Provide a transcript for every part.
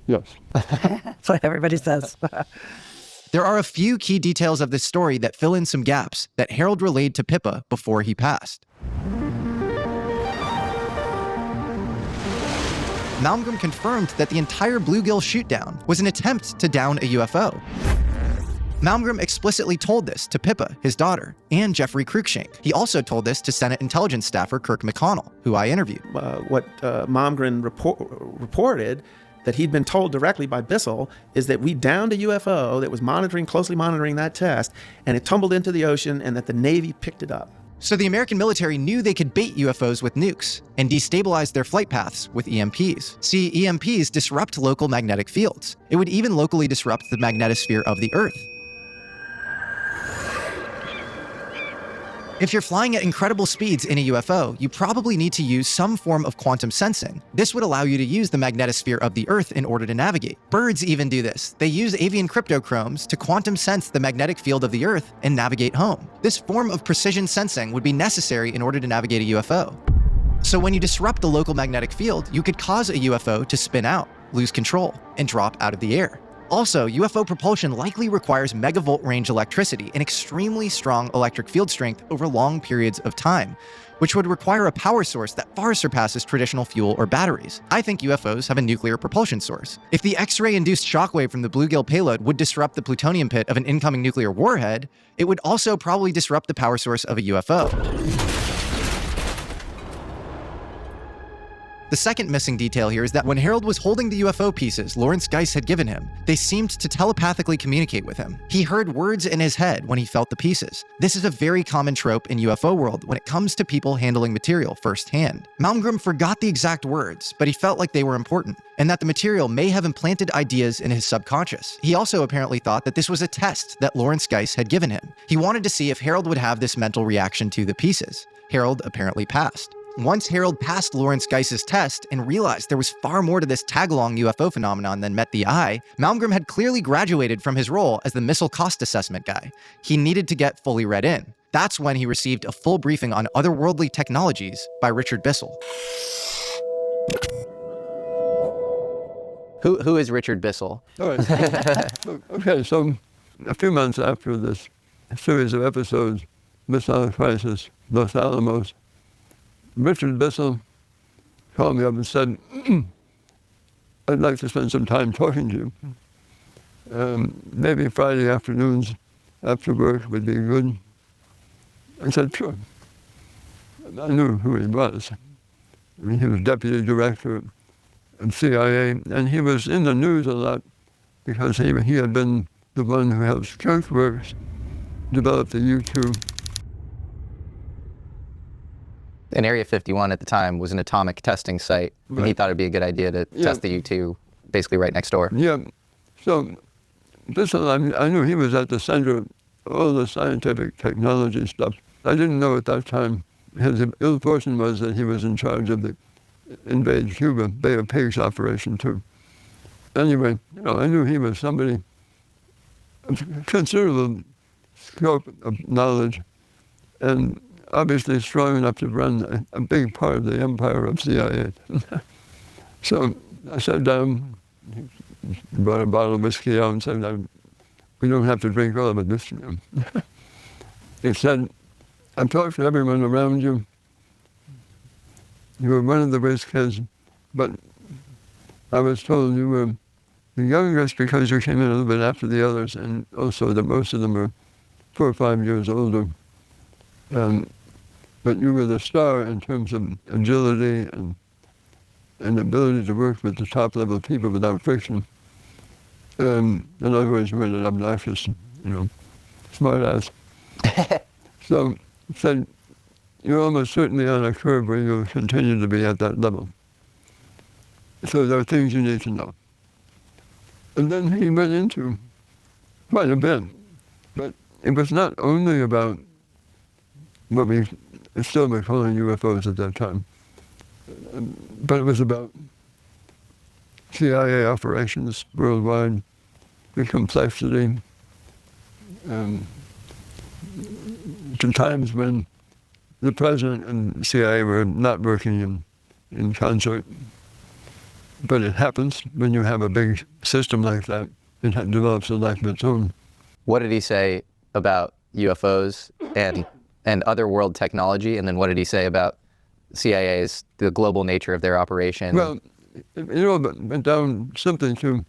Yes. That's what everybody says. There are a few key details of this story that fill in some gaps that Harold relayed to Pippa before he passed. Malmgren confirmed that the entire bluegill shootdown was an attempt to down a UFO. Malmgren explicitly told this to Pippa, his daughter, and Jeffrey Cruikshank. He also told this to Senate intelligence staffer Kirk McConnell, who I interviewed. What Malmgren reported that he'd been told directly by Bissell is that we downed a UFO that was closely monitoring that test, and it tumbled into the ocean, and that the Navy picked it up. So the American military knew they could bait UFOs with nukes and destabilize their flight paths with EMPs. See, EMPs disrupt local magnetic fields. It would even locally disrupt the magnetosphere of the Earth. If you're flying at incredible speeds in a UFO, you probably need to use some form of quantum sensing. This would allow you to use the magnetosphere of the Earth in order to navigate. Birds even do this. They use avian cryptochromes to quantum sense the magnetic field of the Earth and navigate home. This form of precision sensing would be necessary in order to navigate a UFO. So when you disrupt the local magnetic field, you could cause a UFO to spin out, lose control, and drop out of the air. Also, UFO propulsion likely requires megavolt range electricity and extremely strong electric field strength over long periods of time, which would require a power source that far surpasses traditional fuel or batteries. I think UFOs have a nuclear propulsion source. If the X-ray-induced shockwave from the bluegill payload would disrupt the plutonium pit of an incoming nuclear warhead, it would also probably disrupt the power source of a UFO. The second missing detail here is that when Harold was holding the UFO pieces Lawrence Geist had given him, they seemed to telepathically communicate with him. He heard words in his head when he felt the pieces. This is a very common trope in UFO world when it comes to people handling material firsthand. Malmgren forgot the exact words, but he felt like they were important, and that the material may have implanted ideas in his subconscious. He also apparently thought that this was a test that Lawrence Geist had given him. He wanted to see if Harold would have this mental reaction to the pieces. Harold apparently passed. Once Harold passed Lawrence Geist's test and realized there was far more to this tag-along UFO phenomenon than met the eye, Malmgren had clearly graduated from his role as the missile cost assessment guy. He needed to get fully read in. That's when he received a full briefing on otherworldly technologies by Richard Bissell. Who is Richard Bissell? All right. Okay, so a few months after this series of episodes, Missile Crisis, Los Alamos, Richard Bissell called me up and said, I'd like to spend some time talking to you. Maybe Friday afternoons after work would be good. I said, sure. I knew who he was. I mean, he was deputy director of CIA, and he was in the news a lot because he had been the one who helped Kirkworks develop the U-2. And Area 51 at the time was an atomic testing site, and Right. he thought it'd be a good idea to test the U-2 basically right next door. Yeah, so Bissell, I knew he was at the center of all the scientific technology stuff. I didn't know at that time his ill fortune was that he was in charge of the Invade Cuba, Bay of Pigs operation too. Anyway, I knew he was somebody of considerable scope of knowledge and obviously strong enough to run a big part of the empire of CIA. So I sat down, brought a bottle of whiskey out and said, we don't have to drink all of it this time. He said, I've talked to everyone around you. You were one of the risk kids, but I was told you were the youngest because you came in a little bit after the others, and also that most of them were 4 or 5 years older. But you were the star in terms of agility and ability to work with the top-level people without friction. In other words, you were an obnoxious, smart ass. So said, you're almost certainly on a curve where you'll continue to be at that level. So there are things you need to know. And then he went into quite a bit. But it was not only about what we still were calling UFOs at that time, but it was about CIA operations worldwide, the complexity, to times when the president and CIA were not working in concert. But it happens when you have a big system like that. It develops a life of its own. What did he say about UFOs and other world technology? And then what did he say about CIA's, the global nature of their operation? Well, it went down simply to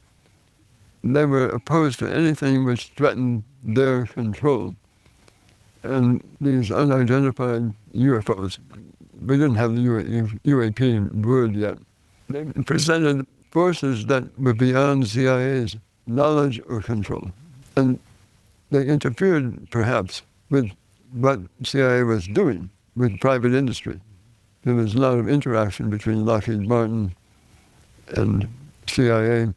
they were opposed to anything which threatened their control. And these unidentified UFOs, we didn't have the UAP word yet. They presented forces that were beyond CIA's knowledge or control. And they interfered, perhaps, with what CIA was doing with private industry. There was a lot of interaction between Lockheed Martin and CIA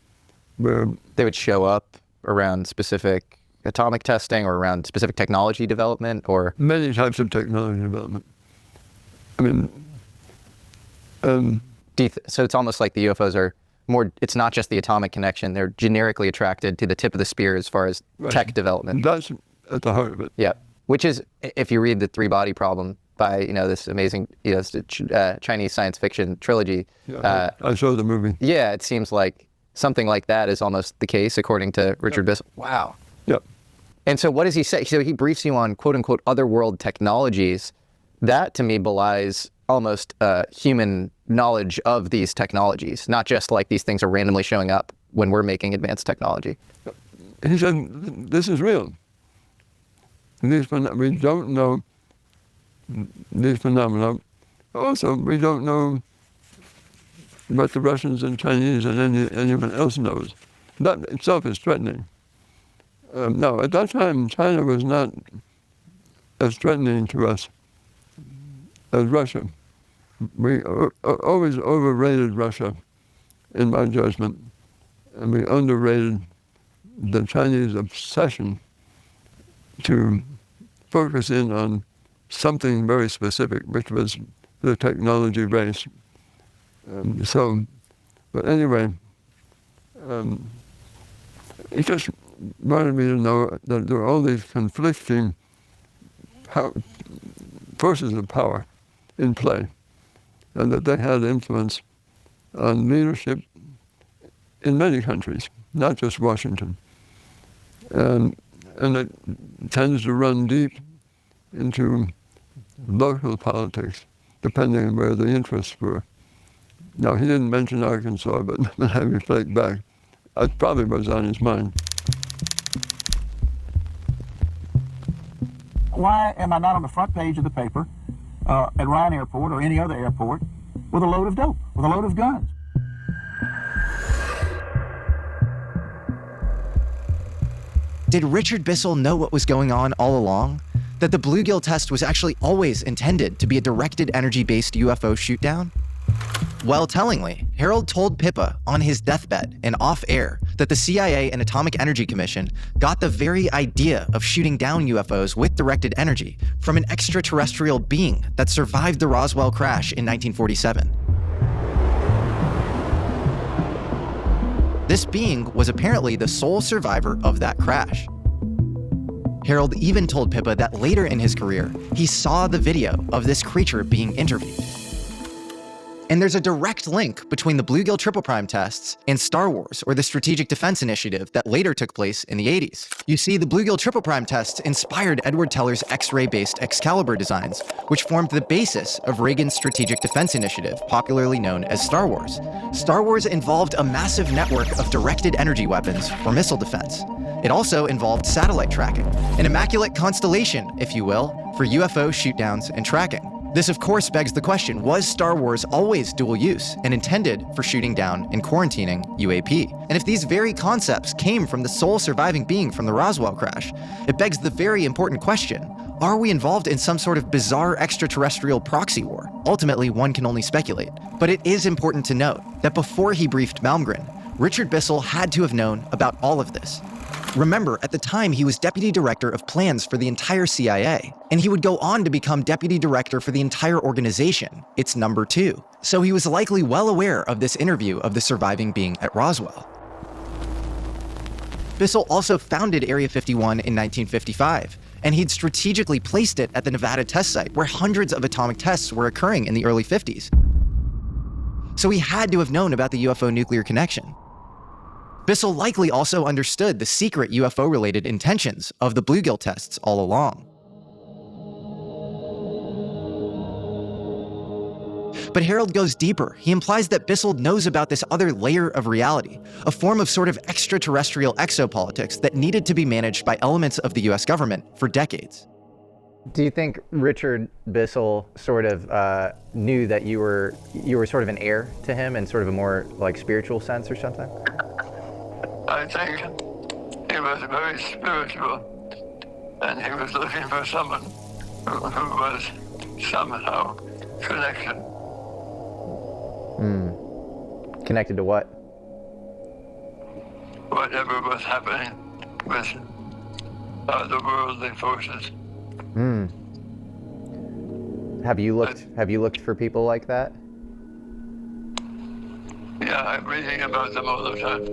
where they would show up around specific atomic testing or around specific technology development or? Many types of technology development. I mean, so it's almost like the UFOs are more, it's not just the atomic connection, they're generically attracted to the tip of the spear as far as tech development. That's at the heart of it. Yeah, which is, if you read the Three-Body Problem by, this amazing, Chinese science fiction trilogy. Yeah, I saw the movie. Yeah, it seems like something like that is almost the case, according to Richard Bissell. Wow. Yep. And so what does he say? So he briefs you on quote-unquote other world technologies. That, to me, belies almost human knowledge of these technologies, not just like these things are randomly showing up when we're making advanced technology. He said, this is real. We don't know these phenomena. Also, we don't know what the Russians and Chinese and anyone else knows. That itself is threatening. No, at that time, China was not as threatening to us as Russia. We always overrated Russia, in my judgment, and we underrated the Chinese obsession to focus in on something very specific, which was the technology race. But anyway, he just wanted me to know that there were all these conflicting forces of power in play, and that they had influence on leadership in many countries, not just Washington. And it tends to run deep into local politics, depending on where the interests were. Now, he didn't mention Arkansas, but when I reflect back, it probably was on his mind. Why am I not on the front page of the paper at Ryan Airport or any other airport with a load of dope, with a load of guns? Did Richard Bissell know what was going on all along? That the bluegill test was actually always intended to be a directed energy-based UFO shootdown? Well, tellingly, Harold told Pippa on his deathbed and off-air that the CIA and Atomic Energy Commission got the very idea of shooting down UFOs with directed energy from an extraterrestrial being that survived the Roswell crash in 1947. This being was apparently the sole survivor of that crash. Harold even told Pippa that later in his career, he saw the video of this creature being interviewed. And there's a direct link between the Bluegill Triple Prime tests and Star Wars, or the Strategic Defense Initiative that later took place in the 80s. You see, the Bluegill Triple Prime tests inspired Edward Teller's X-ray-based Excalibur designs, which formed the basis of Reagan's Strategic Defense Initiative, popularly known as Star Wars. Star Wars involved a massive network of directed energy weapons for missile defense. It also involved satellite tracking, an immaculate constellation, if you will, for UFO shootdowns and tracking. This, of course, begs the question, was Star Wars always dual use and intended for shooting down and quarantining UAP? And if these very concepts came from the sole surviving being from the Roswell crash, it begs the very important question, are we involved in some sort of bizarre extraterrestrial proxy war? Ultimately, one can only speculate. But it is important to note that before he briefed Malmgren, Richard Bissell had to have known about all of this. Remember, at the time, he was deputy director of plans for the entire CIA, and he would go on to become deputy director for the entire organization, its number 2. So he was likely well aware of this interview of the surviving being at Roswell. Bissell also founded Area 51 in 1955, and he'd strategically placed it at the Nevada test site, where hundreds of atomic tests were occurring in the early 50s. So he had to have known about the UFO nuclear connection. Bissell likely also understood the secret UFO-related intentions of the bluegill tests all along. But Harold goes deeper. He implies that Bissell knows about this other layer of reality, a form of sort of extraterrestrial exopolitics that needed to be managed by elements of the US government for decades. Do you think Richard Bissell sort of knew that you were sort of an heir to him in sort of a more like spiritual sense or something? I think he was very spiritual, and he was looking for someone who was somehow connected. Connected to what? Whatever was happening with the worldly forces. Have you looked for people like that? Yeah, I'm reading about them all the time.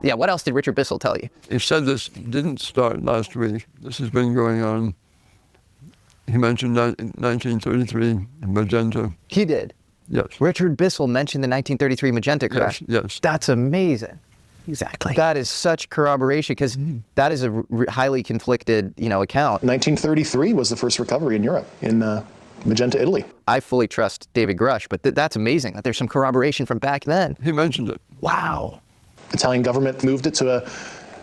Yeah, what else did Richard Bissell tell you? He said this didn't start last week. This has been going on. He mentioned 1933 Magenta. He did. Yes. Richard Bissell mentioned the 1933 Magenta crash. Yes. That's amazing. Exactly. That is such corroboration because that is a highly conflicted, account. 1933 was the first recovery in Europe, in Magenta, Italy. I fully trust David Grush, but that's amazing that there's some corroboration from back then. He mentioned it. Wow. Italian government moved it to a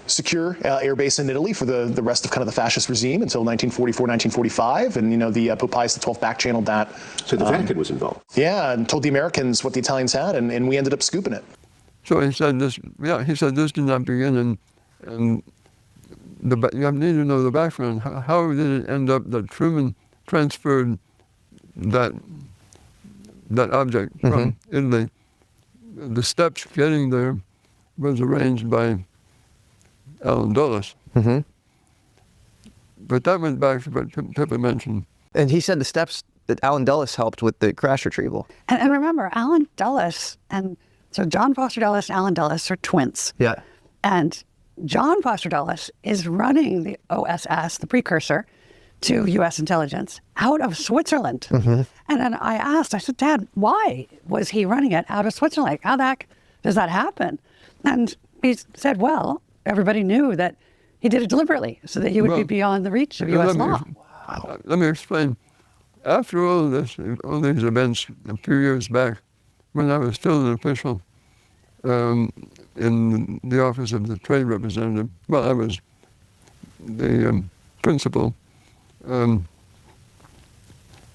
secure air base in Italy for the rest of kind of the fascist regime until 1944, 1945. And, the Pope Pius XII back-channeled that. So the Vatican was involved? Yeah, and told the Americans what the Italians had, and we ended up scooping it. So he said this. Yeah, he said this did not begin, and you need to know the background. How did it end up that Truman transferred that object from Italy? The steps getting there was arranged by Alan Dulles. But that went back to what Pippa mentioned. And he said the steps that Alan Dulles helped with the crash retrieval. And remember, Alan Dulles so John Foster Dulles and Alan Dulles are twins. Yeah. And John Foster Dulles is running the OSS, the precursor to U.S. intelligence, out of Switzerland. And then I said, Dad, why was he running it out of Switzerland? Like, how the heck does that happen? And he said, well, everybody knew that he did it deliberately so that he would be beyond the reach of U.S. law. Let me explain. After all these events a few years back, when I was still an official in the office of the trade representative, I was the principal. I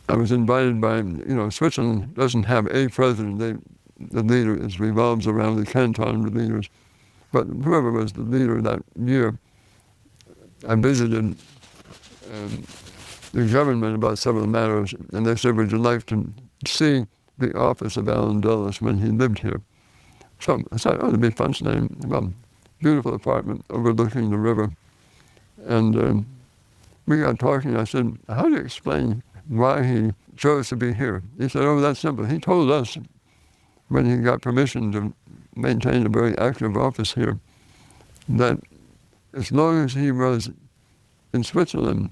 was invited by, Switzerland doesn't have a president. The leader revolves around the canton leaders. But whoever was the leader that year, I visited the government about several matters, and they said, would you like to see the office of Alan Dulles when he lived here? So I said, it'd be fascinating. Well, beautiful apartment overlooking the river. And we got talking. I said, how do you explain why he chose to be here? He said, that's simple. He told us when he got permission to maintain a very active office here that as long as he was in Switzerland,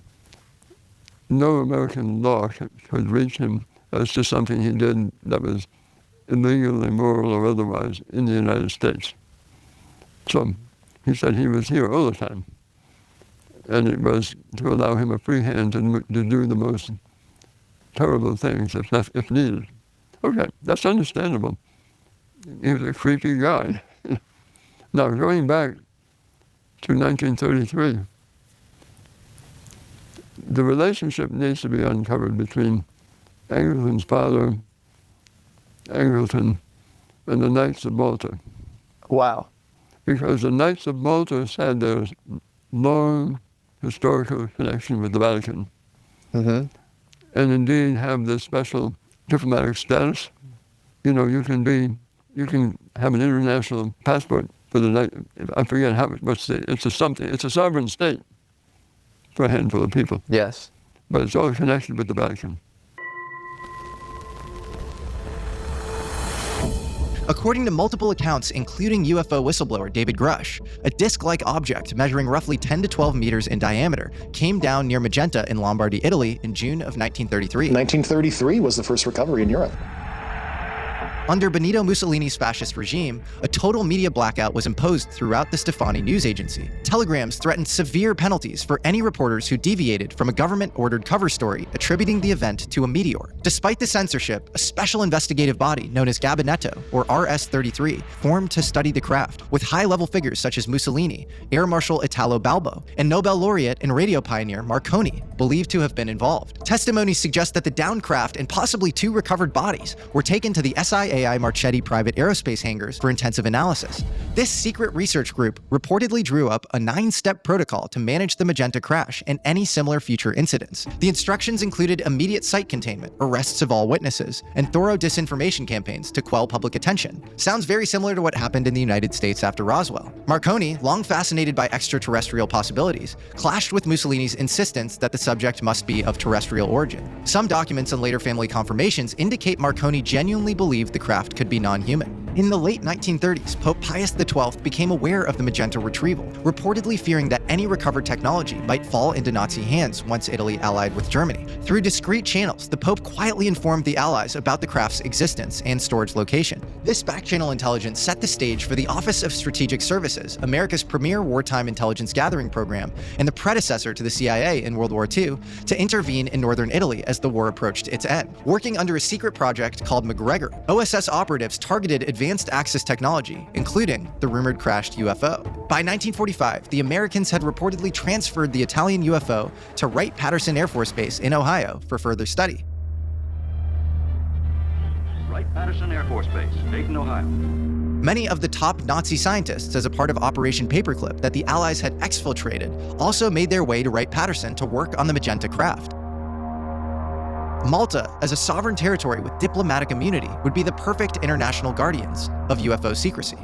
no American law could reach him as to something he did that was illegal, immoral, or otherwise in the United States. So he said he was here all the time. And it was to allow him a free hand to do the most terrible things if needed. Okay, that's understandable. He was a creepy guy. Now, going back to 1933, the relationship needs to be uncovered between Angleton's father, Angleton, and the Knights of Malta. Wow. Because the Knights of Malta had their long historical connection with the Vatican. And indeed have this special diplomatic status. You can have an international passport for the Knight. I forget what state. It's a sovereign state for a handful of people. Yes. But it's all connected with the Vatican. According to multiple accounts, including UFO whistleblower David Grush, a disc-like object measuring roughly 10 to 12 meters in diameter came down near Magenta in Lombardy, Italy in June of 1933. 1933 was the first recovery in Europe. Under Benito Mussolini's fascist regime, a total media blackout was imposed throughout the Stefani news agency. Telegrams threatened severe penalties for any reporters who deviated from a government-ordered cover story attributing the event to a meteor. Despite the censorship, a special investigative body known as Gabinetto, or RS-33, formed to study the craft, with high-level figures such as Mussolini, Air Marshal Italo Balbo, and Nobel laureate and radio pioneer Marconi, believed to have been involved. Testimonies suggest that the downed craft and possibly 2 recovered bodies were taken to the SIAI Marchetti private aerospace hangars for intensive analysis. This secret research group reportedly drew up a 9-step protocol to manage the Magenta crash and any similar future incidents. The instructions included immediate site containment, arrests of all witnesses, and thorough disinformation campaigns to quell public attention. Sounds very similar to what happened in the United States after Roswell. Marconi, long fascinated by extraterrestrial possibilities, clashed with Mussolini's insistence that the subject must be of terrestrial origin. Some documents and later family confirmations indicate Marconi genuinely believed the craft could be non-human. In the late 1930s, Pope Pius XII became aware of the Magenta retrieval, reportedly fearing that any recovered technology might fall into Nazi hands once Italy allied with Germany. Through discreet channels, the Pope quietly informed the Allies about the craft's existence and storage location. This back-channel intelligence set the stage for the Office of Strategic Services, America's premier wartime intelligence gathering program, and the predecessor to the CIA in World War II, to intervene in northern Italy as the war approached its end. Working under a secret project called MacGregor, OSS operatives targeted advanced Axis technology, including the rumored crashed UFO. By 1945, the Americans had reportedly transferred the Italian UFO to Wright-Patterson Air Force Base in Ohio for further study. Wright-Patterson Air Force Base, Dayton, Ohio. Many of the top Nazi scientists, as a part of Operation Paperclip that the Allies had exfiltrated, also made their way to Wright-Patterson to work on the Magenta craft. Malta, as a sovereign territory with diplomatic immunity, would be the perfect international guardians of UFO secrecy.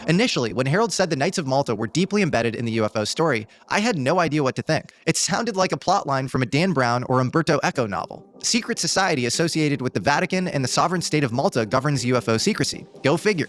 Initially, when Harold said the Knights of Malta were deeply embedded in the UFO story, I had no idea what to think. It sounded like a plotline from a Dan Brown or Umberto Eco novel. Secret society associated with the Vatican and the sovereign state of Malta governs UFO secrecy. Go figure.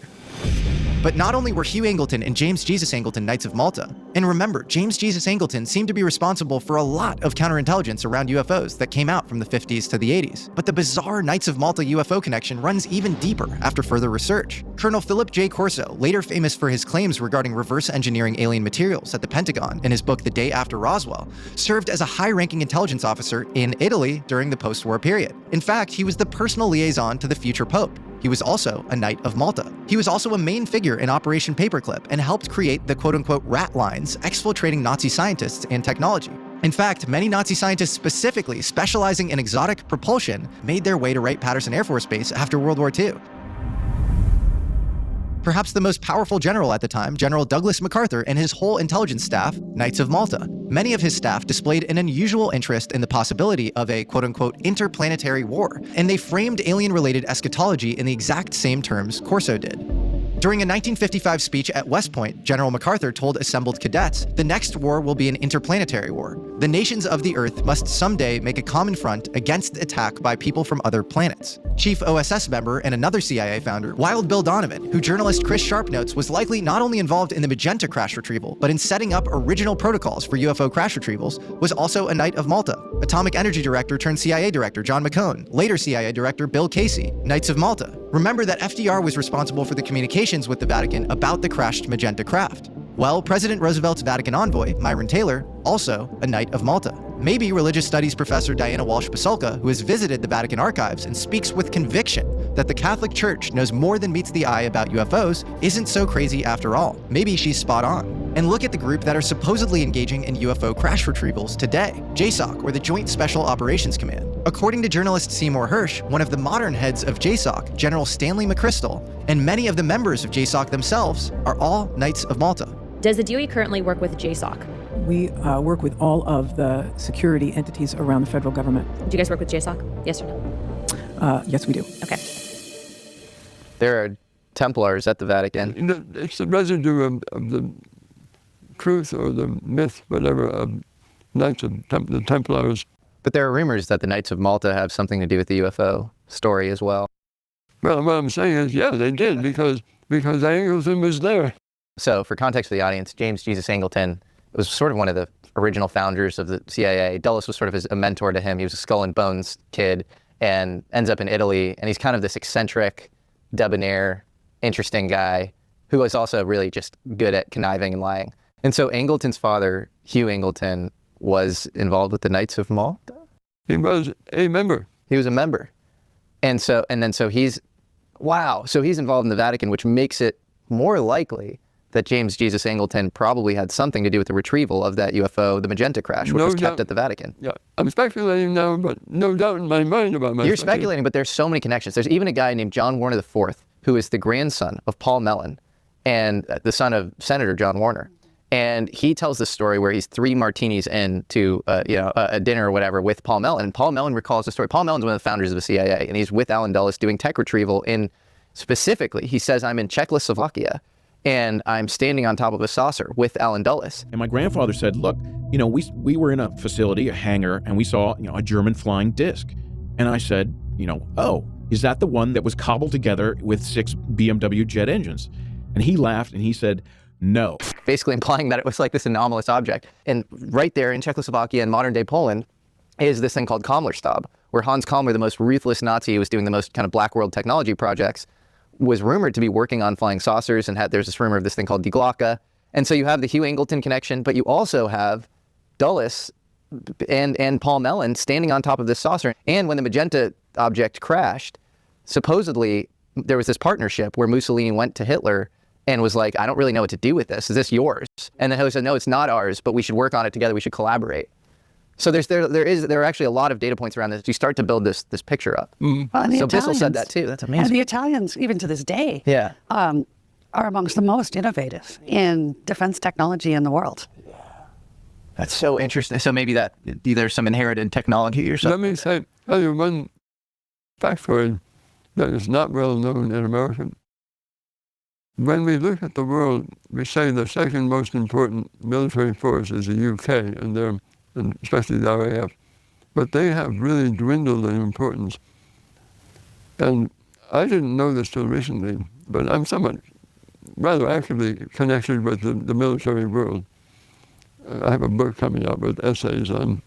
But not only were Hugh Angleton and James Jesus Angleton Knights of Malta, and remember, James Jesus Angleton seemed to be responsible for a lot of counterintelligence around UFOs that came out from the 50s to the 80s. But the bizarre Knights of Malta UFO connection runs even deeper after further research. Colonel Philip J. Corso, later famous for his claims regarding reverse engineering alien materials at the Pentagon in his book The Day After Roswell, served as a high-ranking intelligence officer in Italy during the post-war period. In fact, he was the personal liaison to the future Pope. He was also a Knight of Malta. He was also a main figure in Operation Paperclip and helped create the quote-unquote rat lines exfiltrating Nazi scientists and technology. In fact, many Nazi scientists specifically specializing in exotic propulsion made their way to Wright-Patterson Air Force Base after World War II. Perhaps the most powerful general at the time, General Douglas MacArthur, and his whole intelligence staff, Knights of Malta. Many of his staff displayed an unusual interest in the possibility of a quote-unquote interplanetary war, and they framed alien-related eschatology in the exact same terms Corso did. During a 1955 speech at West Point, General MacArthur told assembled cadets, "The next war will be an interplanetary war. The nations of the Earth must someday make a common front against attack by people from other planets." Chief OSS member and another CIA founder, Wild Bill Donovan, who journalist Chris Sharp notes was likely not only involved in the Magenta crash retrieval, but in setting up original protocols for UFO crash retrievals, was also a Knight of Malta. Atomic Energy Director turned CIA Director John McCone, later CIA Director Bill Casey, Knights of Malta. Remember that FDR was responsible for the communications with the Vatican about the crashed Magenta craft. Well, President Roosevelt's Vatican envoy, Myron Taylor, also a Knight of Malta. Maybe religious studies professor Diana Walsh-Pasulka, who has visited the Vatican archives and speaks with conviction that the Catholic Church knows more than meets the eye about UFOs, isn't so crazy after all. Maybe she's spot on. And look at the group that are supposedly engaging in UFO crash retrievals today, JSOC, or the Joint Special Operations Command. According to journalist Seymour Hersh, one of the modern heads of JSOC, General Stanley McChrystal, and many of the members of JSOC themselves are all Knights of Malta. Does the DOE currently work with JSOC? We work with all of the security entities around the federal government. Do you guys work with JSOC? Yes or no? Yes, we do. Okay. There are Templars at the Vatican. It's the residue of the truth or the myth, whatever, of Knights of the Templars. But there are rumors that the Knights of Malta have something to do with the UFO story as well. Well, what I'm saying is, yeah, they did because Angleton was there. So for context for the audience, James Jesus Angleton was sort of one of the original founders of the CIA. Dulles was sort of a mentor to him. He was a skull and bones kid and ends up in Italy. And he's kind of this eccentric, debonair, interesting guy who was also really just good at conniving and lying. And so Angleton's father, Hugh Angleton, was involved with the Knights of Malta. He was a member. He was a member. And so he's involved in the Vatican, which makes it more likely that James Jesus Angleton probably had something to do with the retrieval of that UFO, the Magenta crash, which was kept at the Vatican. Yeah, I'm speculating now, but no doubt in my mind about my You're speculating, but there's so many connections. There's even a guy named John Warner IV, who is the grandson of Paul Mellon and the son of Senator John Warner. And he tells this story where he's 3 martinis in to a dinner or whatever with Paul Mellon. And Paul Mellon recalls the story. Paul Mellon's one of the founders of the CIA, and he's with Alan Dulles doing tech retrieval specifically, he says, I'm in Czechoslovakia, and I'm standing on top of a saucer with Alan Dulles. And my grandfather said, look, we were in a facility, a hangar, and we saw, a German flying disc. And I said, oh, is that the one that was cobbled together with 6 BMW jet engines? And he laughed and he said, no. Basically implying that it was like this anomalous object. And right there in Czechoslovakia and modern day Poland is this thing called Kammlerstab, where Hans Kammler, the most ruthless Nazi who was doing the most kind of black world technology projects, was rumored to be working on flying saucers, and there's this rumor of this thing called Die Glocke. And so you have the Hugh Angleton connection, but you also have Dulles and Paul Mellon standing on top of this saucer. And when the Magenta object crashed, supposedly there was this partnership where Mussolini went to Hitler and was like, I don't really know what to do with this. Is this yours? And then Hitler said, no, it's not ours, but we should work on it together. We should collaborate. So there are actually a lot of data points around this. You start to build this picture up. Well, so Bissell said that too. That's amazing. And the Italians, even to this day, are amongst the most innovative in defense technology in the world. That's so interesting. So maybe there's some inherited technology or something. Let me tell you one factoid that is not well known in America. When we look at the world, we say the second most important military force is the UK, and especially the RAF. But they have really dwindled in importance. And I didn't know this till recently, but I'm somewhat rather actively connected with the military world. I have a book coming out with essays on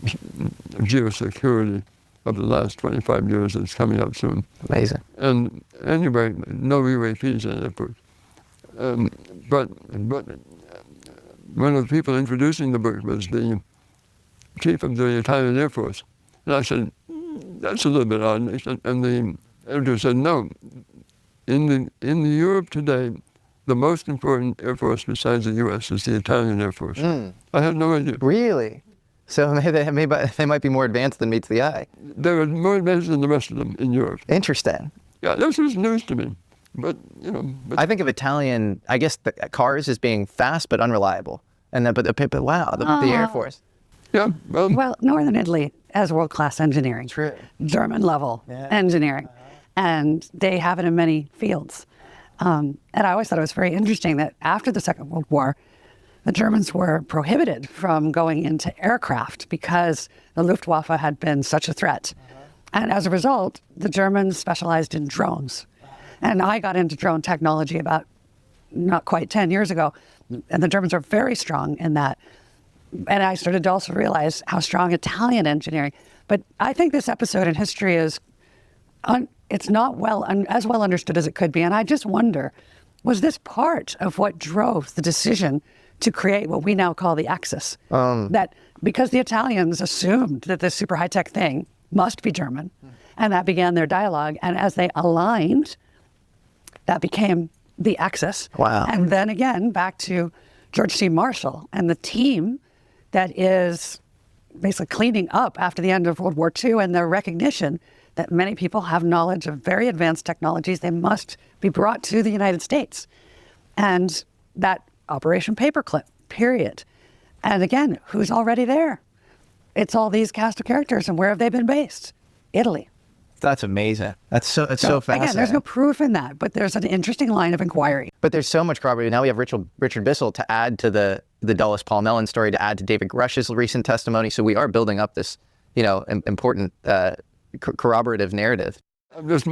geosecurity of the last 25 years that's coming out soon. Amazing. And anyway, no UAPs in that book. But one of the people introducing the book was the chief of the Italian Air Force. And I said, that's a little bit odd. And the editor said, no, in Europe today, the most important Air Force besides the U.S. is the Italian Air Force. I had no idea. Really? So they might be more advanced than meets the eye. They're more advanced than the rest of them in Europe. Interesting. Yeah, this was news to me. But, I think of Italian, I guess, the cars as being fast but unreliable. And then, but wow, the Air Force. Yeah, well, Northern Italy has world-class engineering. True. German-level engineering. And they have it in many fields. And I always thought it was very interesting that after the Second World War, the Germans were prohibited from going into aircraft because the Luftwaffe had been such a threat. And as a result, the Germans specialized in drones. And I got into drone technology about not quite 10 years ago. And the Germans are very strong in that. And I started to also realize how strong Italian engineering. But I think this episode in history is, it's not as well understood as it could be. And I just wonder, was this part of what drove the decision to create what we now call the Axis? That because the Italians assumed that this super high-tech thing must be German, and that began their dialogue. And as they aligned, that became the Axis. Wow. And then again, back to George C. Marshall and the team that is basically cleaning up after the end of World War II, and their recognition that many people have knowledge of very advanced technologies. They must be brought to the United States. And that Operation Paperclip, period. And again, who's already there? It's all these cast of characters. And where have they been based? Italy. That's amazing. It's so fascinating. Again, there's no proof in that, but there's an interesting line of inquiry. But there's so much corroboration. Now we have Richard Bissell to add to the Dulles Paul Mellon story, to add to David Grush's recent testimony. So we are building up this, important corroborative narrative. I'm just